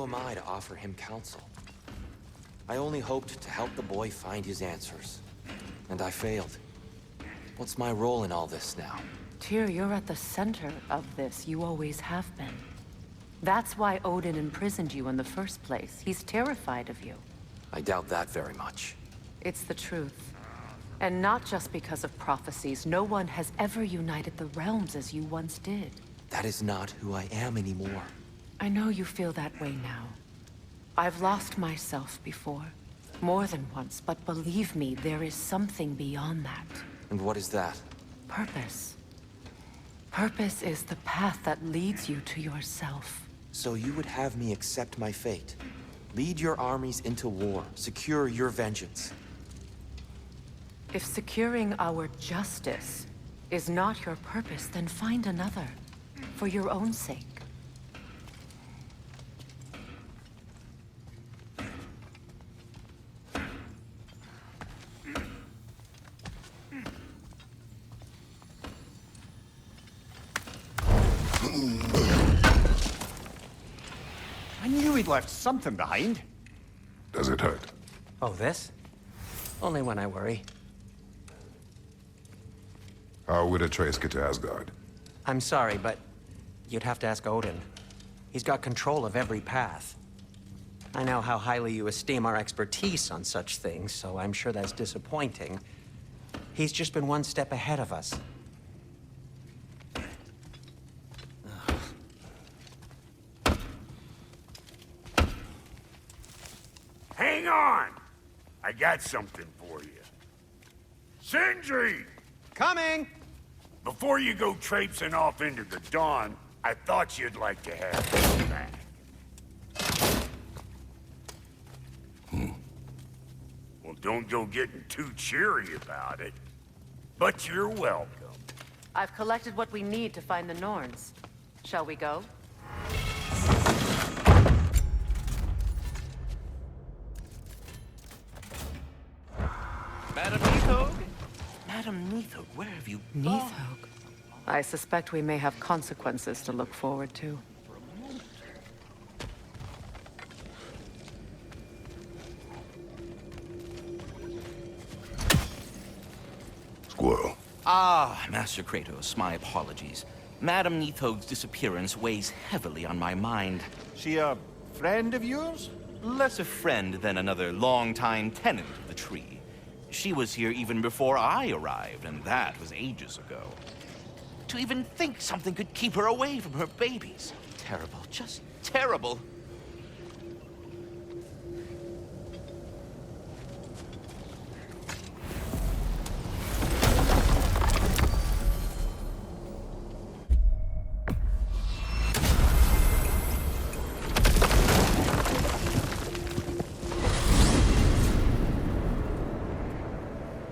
am I to offer him counsel? I only hoped to help the boy find his answers. And I failed. What's my role in all this now? Tyr, you're at the center of this. You always have been. That's why Odin imprisoned you in the first place. He's terrified of you. I doubt that very much. It's the truth. And not just because of prophecies. No one has ever united the realms as you once did. That is not who I am anymore. I know you feel that way now. I've lost myself before. More than once, but believe me, there is something beyond that. And what is that? Purpose. Purpose is the path that leads you to yourself. So you would have me accept my fate? Lead your armies into war, secure your vengeance. If securing our justice is not your purpose, then find another. For your own sake. I knew he'd left something behind. Does it hurt? Oh, this? Only when I worry. How would Atreus get to Asgard? I'm sorry, but you'd have to ask Odin. He's got control of every path. I know how highly you esteem our expertise on such things, so I'm sure that's disappointing. He's just been one step ahead of us. Hang on! I got something for you. Sindri! Coming! Before you go traipsing off into the dawn, I thought you'd like to have this back. Well, don't go getting too cheery about it. But you're welcome. I've collected what we need to find the Norns. Shall we go? Madam Neathog? Madam Neathog, where have you gone? Neathog. I suspect we may have consequences to look forward to. Squirrel. Ah, Master Kratos, my apologies. Madam Neathog's disappearance weighs heavily on my mind. She a friend of yours? Less a friend than another longtime tenant of the tree. She was here even before I arrived, and that was ages ago. To even think something could keep her away from her babies. Terrible, just terrible.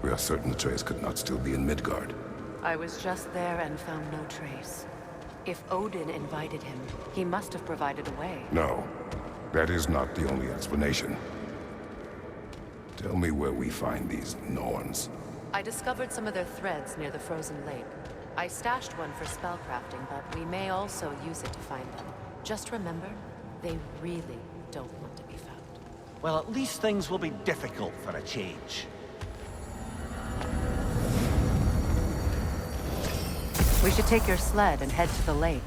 We are certain Atreus could not still be in Midgard. I was just there and found no trace. If Odin invited him, he must have provided a way. No, that is not the only explanation. Tell me where we find these Norns. I discovered some of their threads near the frozen lake. I stashed one for spellcrafting, but we may also use it to find them. Just remember, they really don't want to be found. Well, at least things will be difficult for a change. We should take your sled and head to the lake.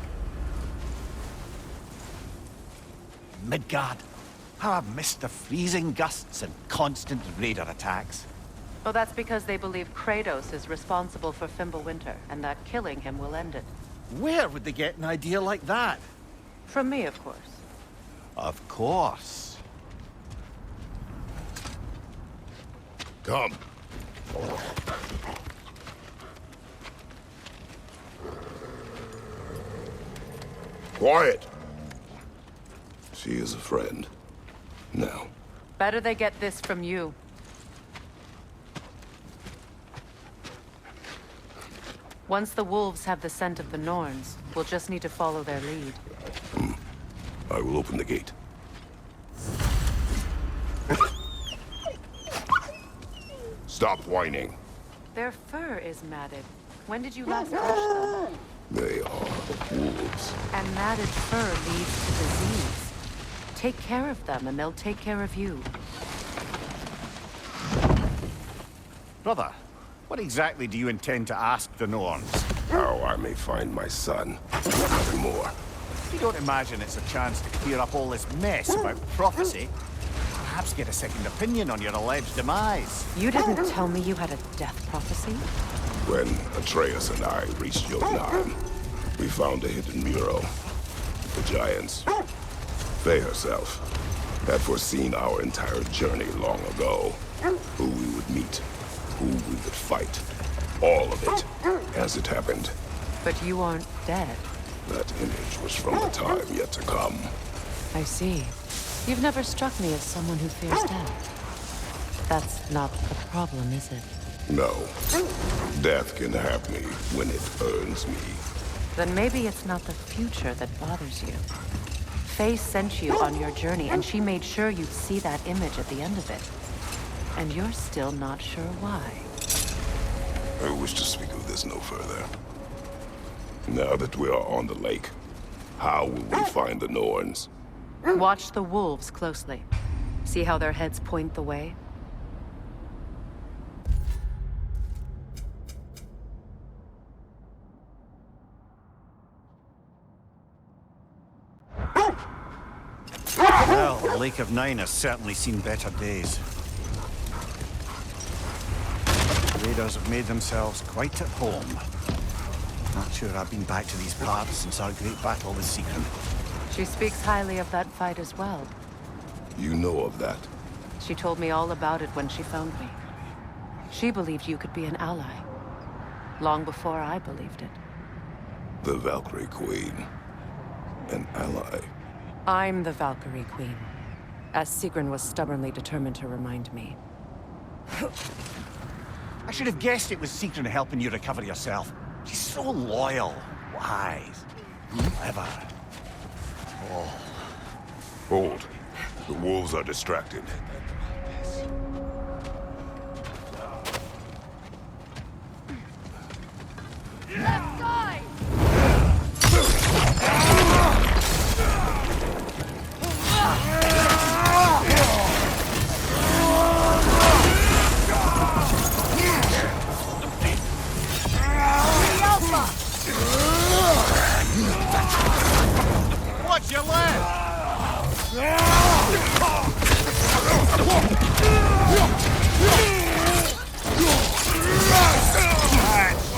Midgard. How I've missed the freezing gusts and constant raider attacks. Well, that's because they believe Kratos is responsible for Fimblewinter, and that killing him will end it. Where would they get an idea like that? From me, of course. Of course. Come. Quiet! She is a friend. Now. Better they get this from you. Once the wolves have the scent of the Norns, we'll just need to follow their lead. I will open the gate. Stop whining. Their fur is matted. When did you last touch them? They are wolves. And matted fur leads to disease. Take care of them, and they'll take care of you. Brother, what exactly do you intend to ask the Norns? How I may find my son. Nothing more. You don't imagine it's a chance to clear up all this mess about prophecy? Perhaps get a second opinion on your alleged demise. You didn't tell me you had a death prophecy? When Atreus and I reached Jotunheim, we found a hidden mural. The giants, Faye herself, had foreseen our entire journey long ago. Who we would meet, who we would fight. All of it, as it happened. But you aren't dead. That image was from a time yet to come. I see. You've never struck me as someone who fears death. That's not the problem, is it? No. Death can have me when it earns me. Then maybe it's not the future that bothers you. Faye sent you on your journey, and she made sure you'd see that image at the end of it. And you're still not sure why. I wish to speak of this no further. Now that we are on the lake, how will we find the Norns? Watch the wolves closely. See how their heads point the way? Well, the Lake of Nine has certainly seen better days. The raiders have made themselves quite at home. Not sure I've been back to these parts since our great battle with Sigrun. She speaks highly of that fight as well. You know of that? She told me all about it when she found me. She believed you could be an ally. Long before I believed it. The Valkyrie Queen. An ally. I'm the Valkyrie Queen, as Sigrun was stubbornly determined to remind me. I should have guessed it was Sigrun helping you recover yourself. She's so loyal, wise, clever. Oh. Hold. The wolves are distracted. Left side! Watch your left!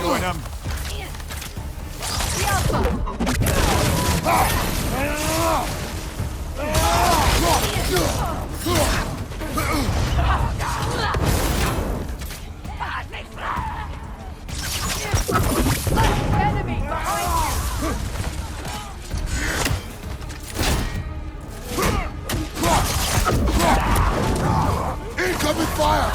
Showing him. Enemy behind you! Incoming fire!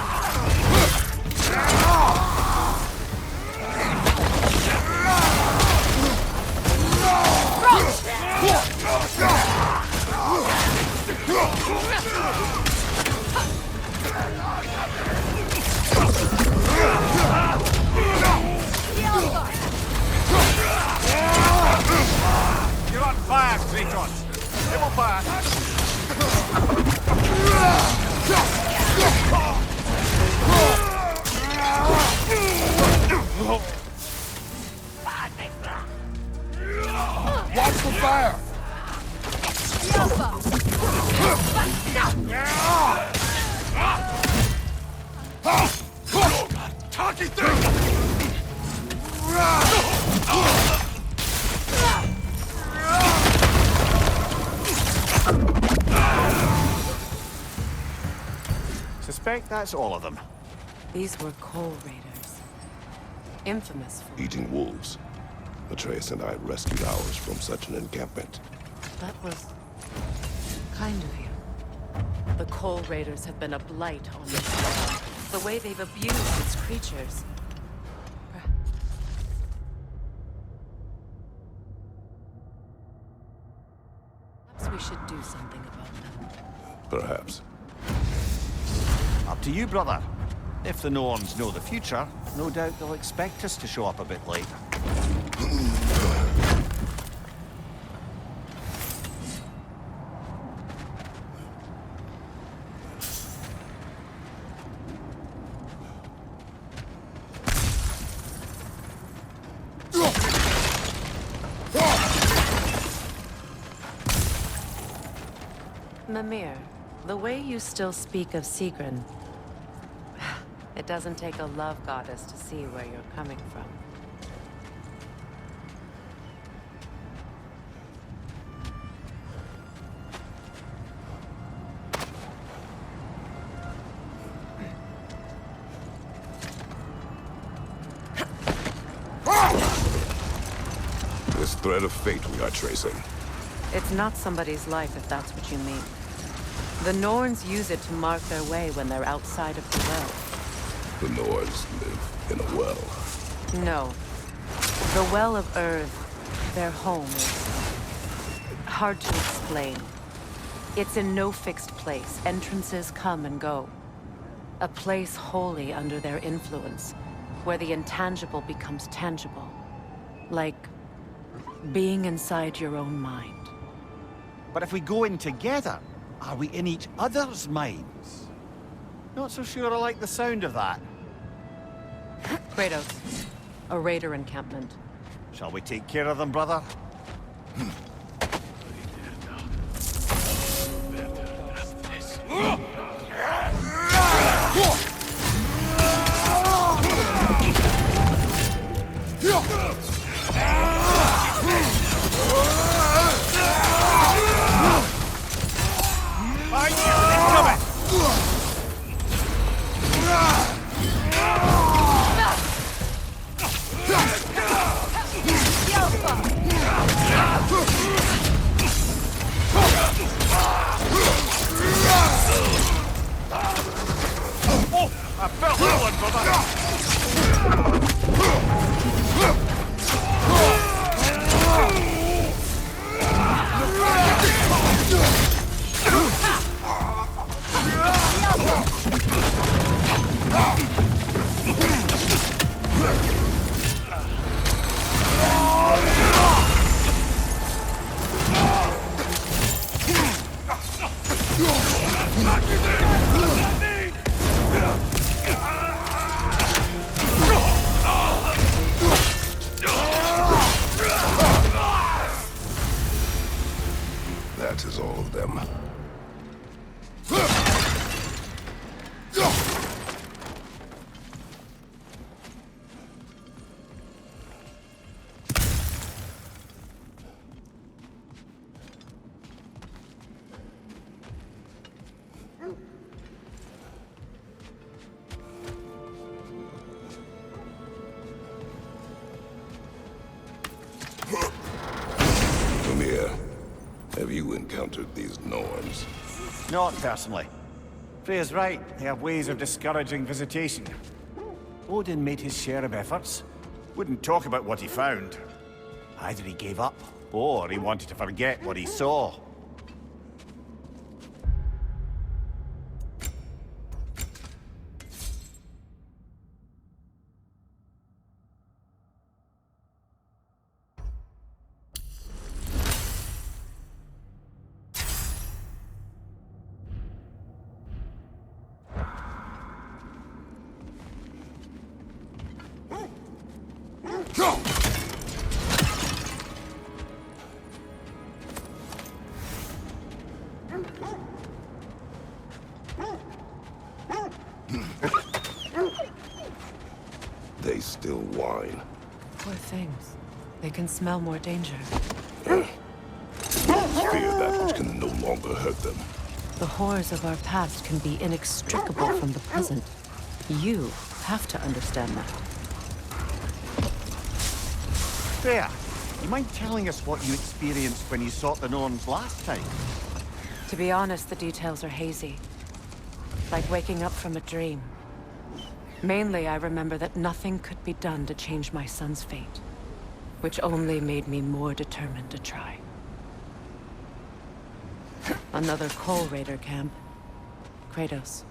You're on fire, Kratos. It will fire. Watch the fire! Talking through! Suspect that's all of them. These were Coal Raiders. Infamous for... Eating wolves. Atreus and I rescued ours from such an encampment. That was... kind of you. The Coal Raiders have been a blight on this world. The way they've abused its creatures. Perhaps we should do something about them. Perhaps. Up to you, brother. If the Norns know the future, no doubt they'll expect us to show up a bit late. Mimir, the way you still speak of Sigrun, it doesn't take a love goddess to see where you're coming from. This thread of fate we are tracing. It's not somebody's life, if that's what you mean. The Norns use it to mark their way when they're outside of the well. The Nords live in a well. No. The Well of Earth, their home, is hard to explain. It's in no fixed place. Entrances come and go. A place wholly under their influence, where the intangible becomes tangible. Like being inside your own mind. But if we go in together, are we in each other's minds? Not so sure I like the sound of that. Kratos, a raider encampment. Shall we take care of them, brother? I felt that one, brother! That is all of them. Mimir, have you encountered these Norns? Not personally. Freya's right. They have ways of discouraging visitation. Odin made his share of efforts. Wouldn't talk about what he found. Either he gave up, or he wanted to forget what he saw. They still whine. Poor things. They can smell more danger. Fear that which can no longer hurt them. The horrors of our past can be inextricable from the present. You have to understand that. Freya, you mind telling us what you experienced when you sought the Norns last time? To be honest, the details are hazy. Like waking up from a dream. Mainly, I remember that nothing could be done to change my son's fate, which only made me more determined to try. Another coal raider camp. Kratos,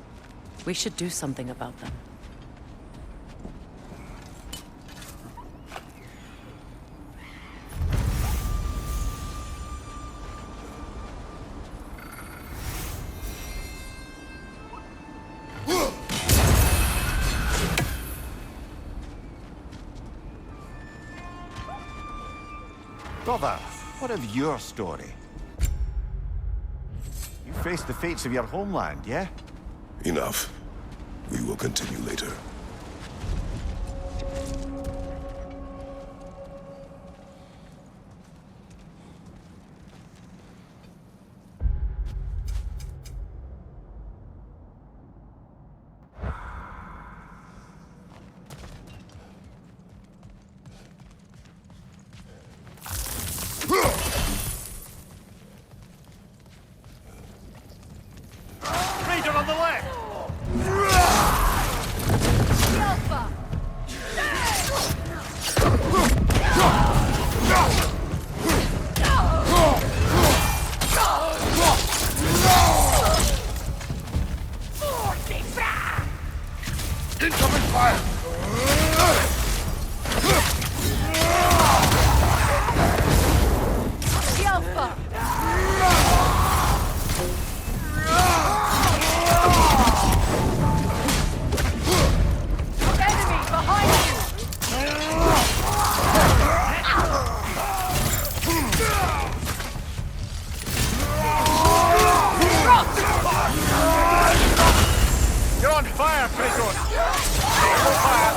we should do something about them. Brother, what of your story? You face the fates of your homeland, yeah? Enough. We will continue later. Raider on the left! Incoming fire! You're on fire, Kratos! On fire!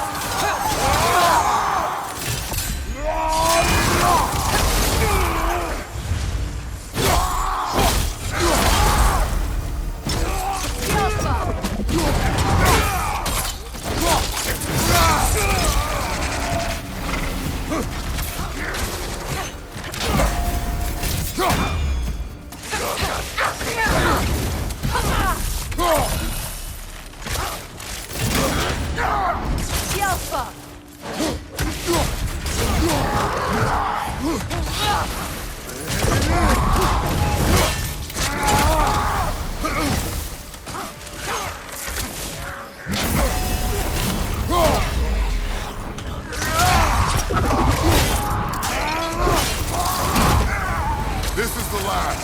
This is the last.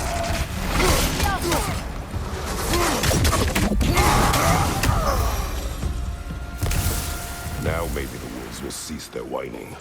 Now maybe the wolves will cease their whining.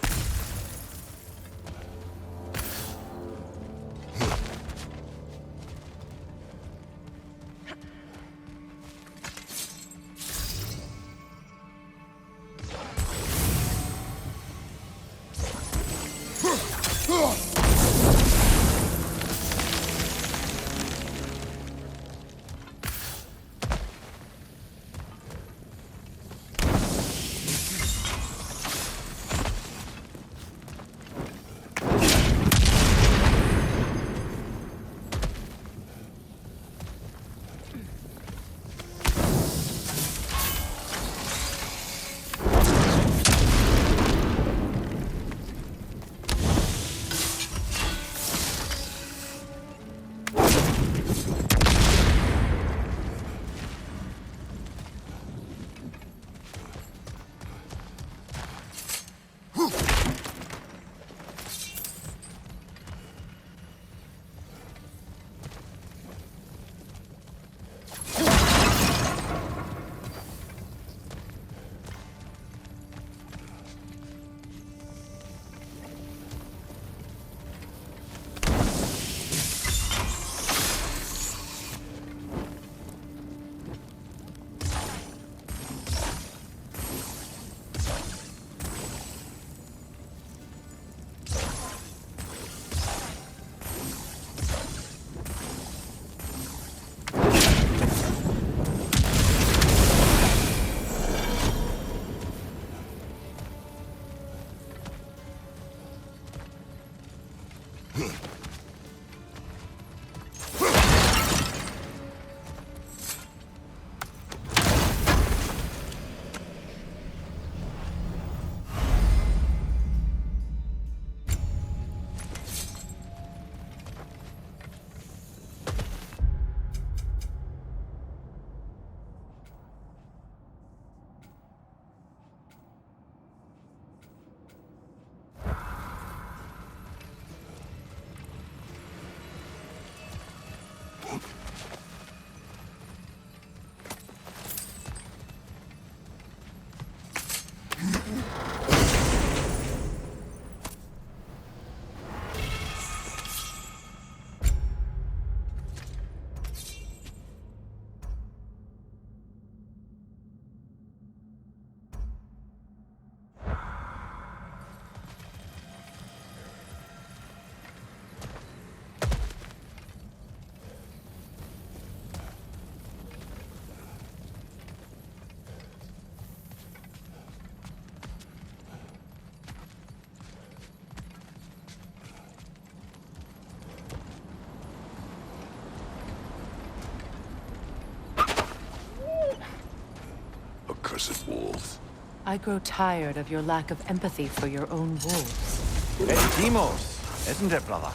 accursed wolves. I grow tired of your lack of empathy for your own wolves. It's Demos, isn't it, brother?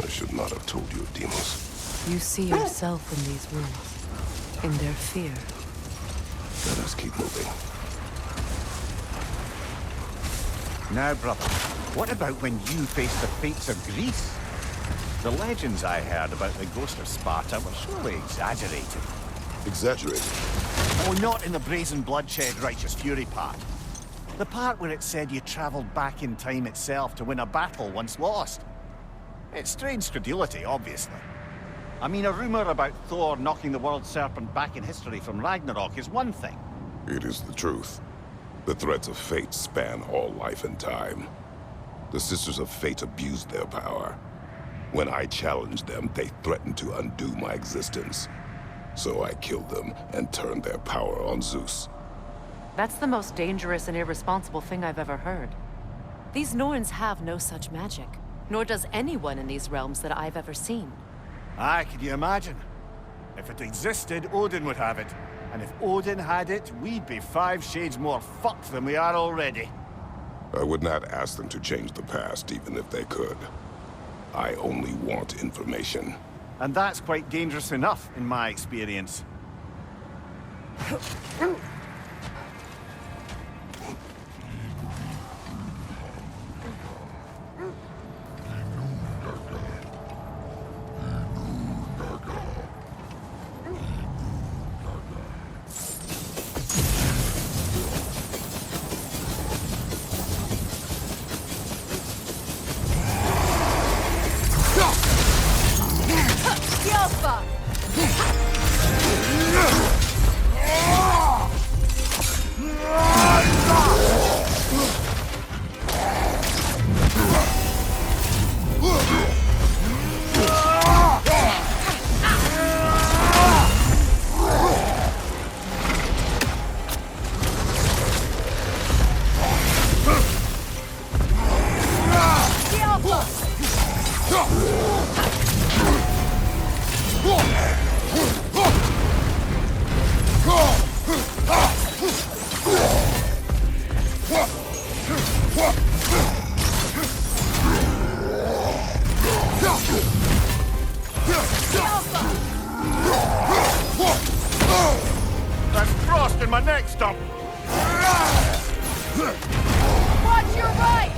I should not have told you of Demos. You see yourself in these wolves, in their fear. Let us keep moving. Now, brother, what about when you faced the fates of Greece? The legends I heard about the ghost of Sparta were surely exaggerated. Exaggerated? Oh, not in the brazen bloodshed righteous fury part. The part where it said you travelled back in time itself to win a battle once lost. It's strange credulity, obviously. I mean, a rumour about Thor knocking the world serpent back in history from Ragnarok is one thing. It is the truth. The threads of fate span all life and time. The Sisters of Fate abused their power. When I challenged them, they threatened to undo my existence. So I killed them and turned their power on Zeus. That's the most dangerous and irresponsible thing I've ever heard. These Norns have no such magic, nor does anyone in these realms that I've ever seen. Aye, can you imagine? If it existed, Odin would have it. And if Odin had it, we'd be 5 shades more fucked than we are already. I would not ask them to change the past, even if they could. I only want information. And that's quite dangerous enough, in my experience. That's frost in my neck stump! Watch your right!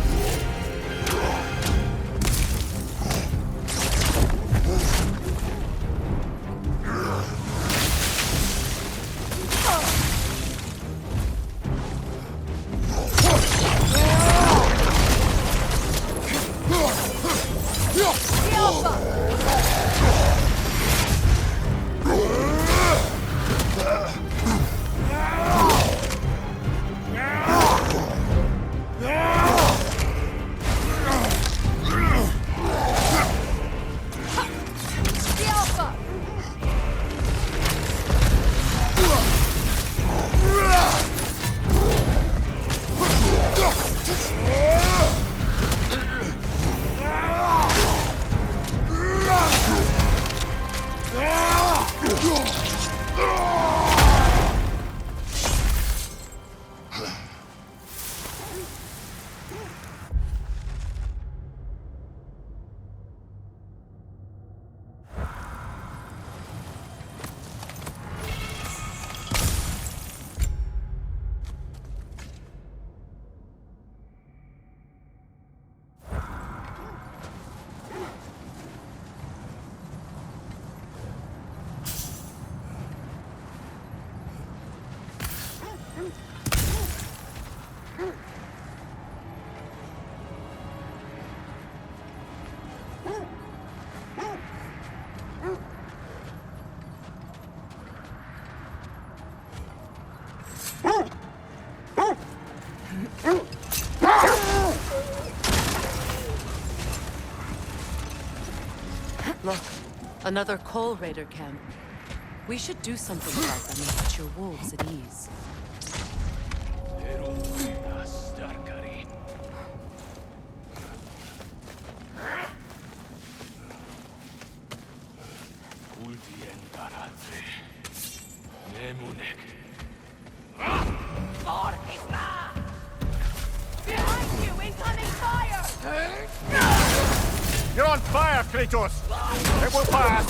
Look, another Coal Raider camp. We should do something about them and put your wolves at ease. You're on fire, Kratos! It will pass!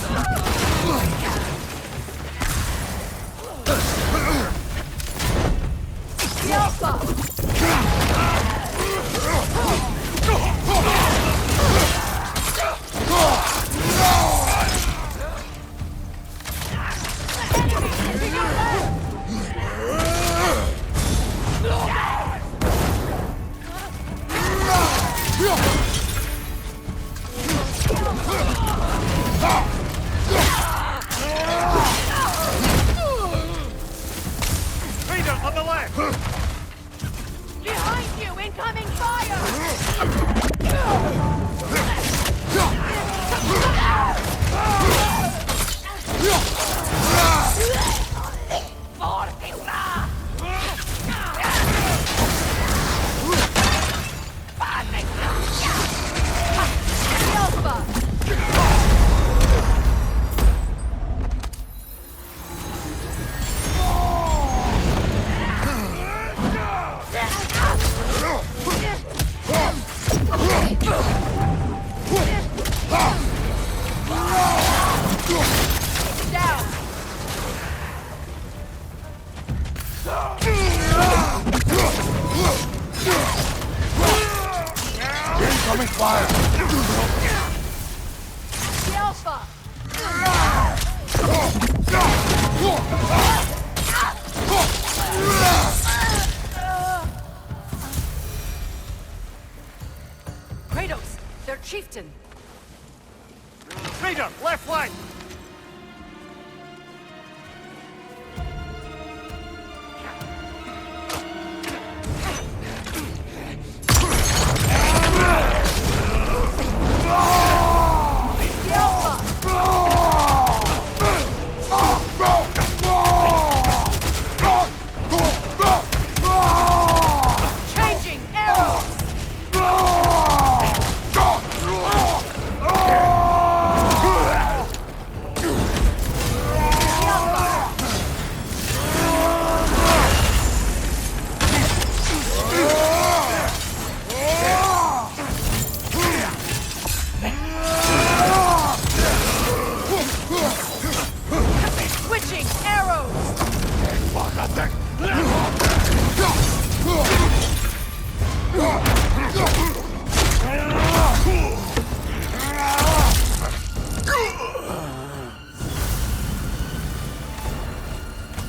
Leader on the left! Behind you! Incoming fire! Incoming fire! Kratos! Their chieftain! Leader, left flank! Changing arrows! Switching arrows!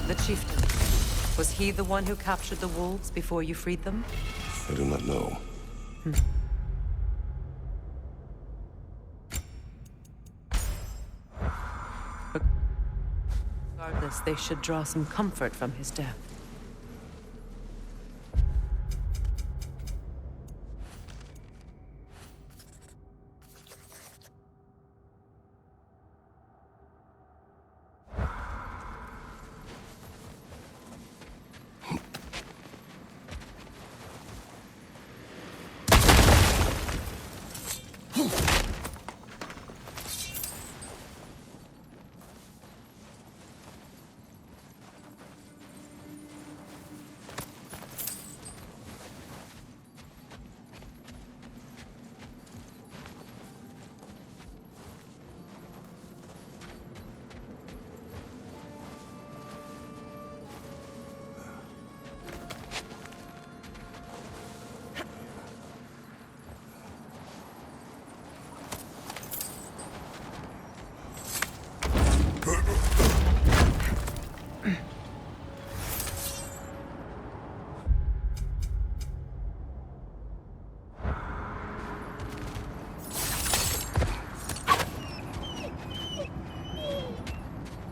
The chieftain. Was he the one who captured the wolves before you freed them? I do not know. Regardless, they should draw some comfort from his death.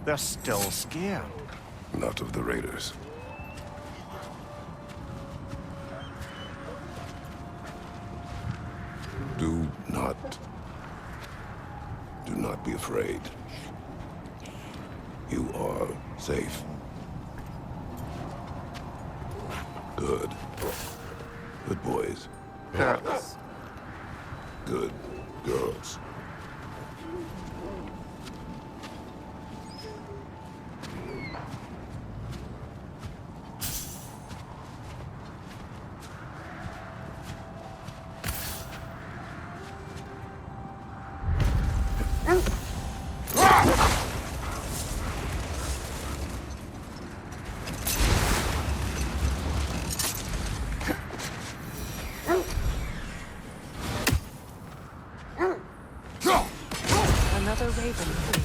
They're still scared. Not of the raiders. Do not be afraid. You are safe. Good. Good boys. Girls. Good girls. brave and